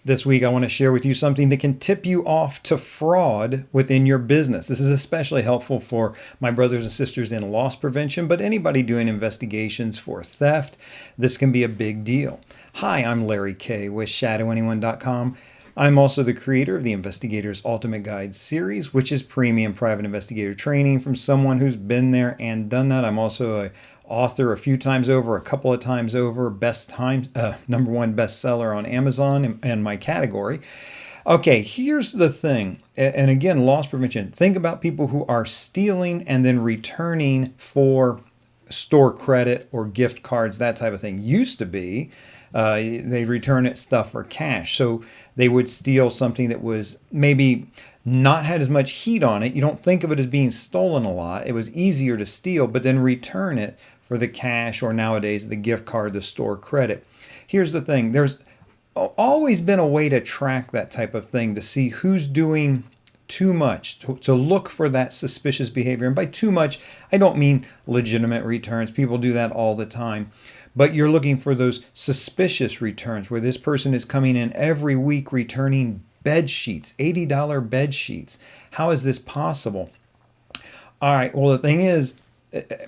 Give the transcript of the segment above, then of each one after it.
This week, I want to share with you something that can tip you off to fraud within your business. This is especially helpful for my brothers and sisters in loss prevention, but anybody doing investigations for theft, this can be a big deal. Hi, I'm Larry Kaye with shadowanyone.com. I'm also the creator of the Investigator's Ultimate Guide series, which is premium private investigator training from someone who's been there and done that. I'm also a author a few times over, a couple of times over, number one bestseller on Amazon in my category. Okay, here's the thing. And again, loss prevention. Think about people who are stealing and then returning for store credit or gift cards, that type of thing. Used to be, they return it stuff for cash. So they would steal something that was maybe not had as much heat on it. You don't think of it as being stolen a lot. It was easier to steal, but then return it for the cash or nowadays the gift card, the store credit. Here's the thing. There's always been a way to track that type of thing, to see who's doing too much, to look for that suspicious behavior. And by too much, I don't mean legitimate returns. People do that all the time. But you're looking for those suspicious returns where this person is coming in every week returning bed sheets, $80 bed sheets. How is this possible? All right, well, the thing is,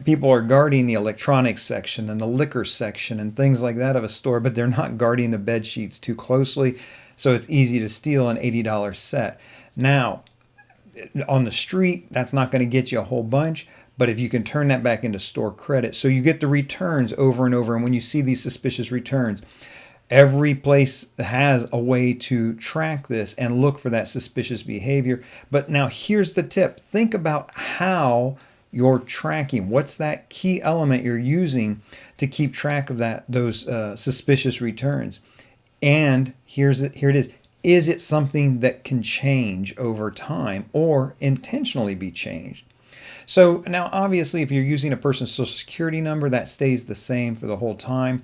people are guarding the electronics section and the liquor section and things like that of a store, but they're not guarding the bed sheets too closely, so it's easy to steal an $80 set. Now, on the street, that's not going to get you a whole bunch, but if you can turn that back into store credit, so you get the returns over and over, and when you see these suspicious returns, every place has a way to track this and look for that suspicious behavior. But now here's the tip. Think about how you're tracking. What's that key element you're using to keep track of those suspicious returns? And here it is. Is it something that can change over time or intentionally be changed? So now, obviously, if you're using a person's social security number, that stays the same for the whole time.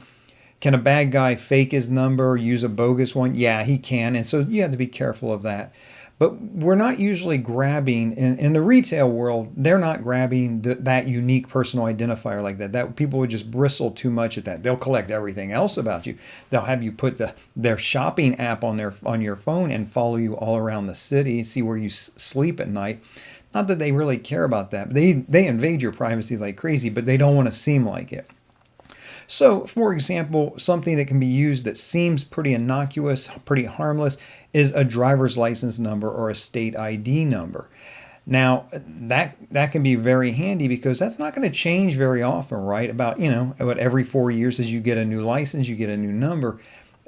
Can a bad guy fake his number, use a bogus one? Yeah, he can. And so you have to be careful of that. But we're not usually grabbing, in the retail world, they're not grabbing that unique personal identifier like that. That people would just bristle too much at that. They'll collect everything else about you. They'll have you put their shopping app on your phone and follow you all around the city, see where you sleep at night. Not that they really care about that. They invade your privacy like crazy, but they don't want to seem like it. So, for example, something that can be used that seems pretty innocuous, pretty harmless, is a driver's license number or a state ID number. Now, that can be very handy because that's not going to change very often, right? About every 4 years as you get a new license, you get a new number.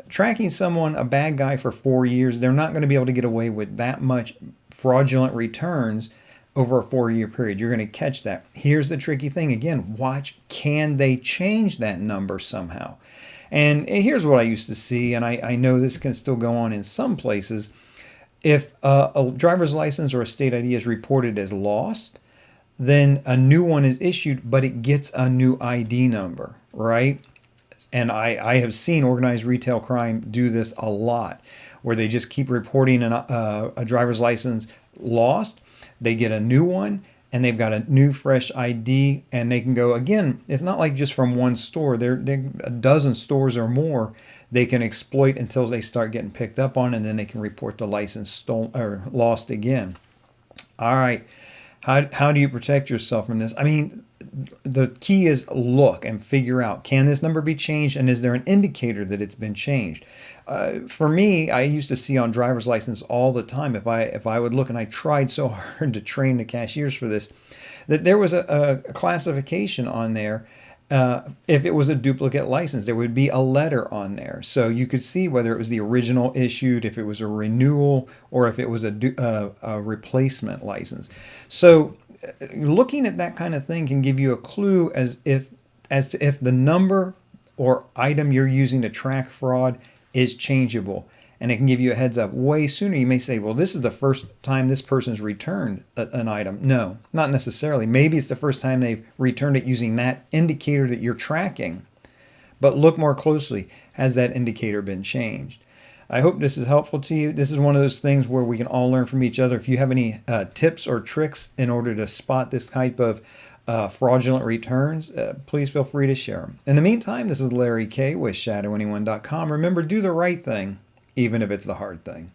Tracking someone, a bad guy, for 4 years, they're not going to be able to get away with that much fraudulent returns over a 4-year period. You're going to catch that. Here's the tricky thing. Again, watch, can they change that number somehow? And here's what I used to see, and I know this can still go on in some places. If a driver's license or a state ID is reported as lost, then a new one is issued, but it gets a new ID number, right? And I have seen organized retail crime do this a lot, where they just keep reporting a driver's license lost. They get a new one, and they've got a new fresh ID, and they can go again. It's not like just from one store. They're a dozen stores or more they can exploit until they start getting picked up on, and then they can report the license stolen or lost again. All right, how do you protect yourself from this? I mean, the key is look and figure out, can this number be changed, and is there an indicator that it's been changed? For me, I used to see on driver's license all the time, if I would look, and I tried so hard to train the cashiers for this, that there was a classification on there. If it was a duplicate license, there would be a letter on there. So you could see whether it was the original issued, if it was a renewal, or if it was a replacement license. So looking at that kind of thing can give you a clue as to if the number or item you're using to track fraud is changeable. And it can give you a heads up way sooner. You may say, well, this is the first time this person's returned an item. No, not necessarily. Maybe it's the first time they've returned it using that indicator that you're tracking. But look more closely. Has that indicator been changed? I hope this is helpful to you. This is one of those things where we can all learn from each other. If you have any tips or tricks in order to spot this type of fraudulent returns, please feel free to share them. In the meantime, this is Larry Kaye with shadowanyone.com. Remember, do the right thing even if it's the hard thing.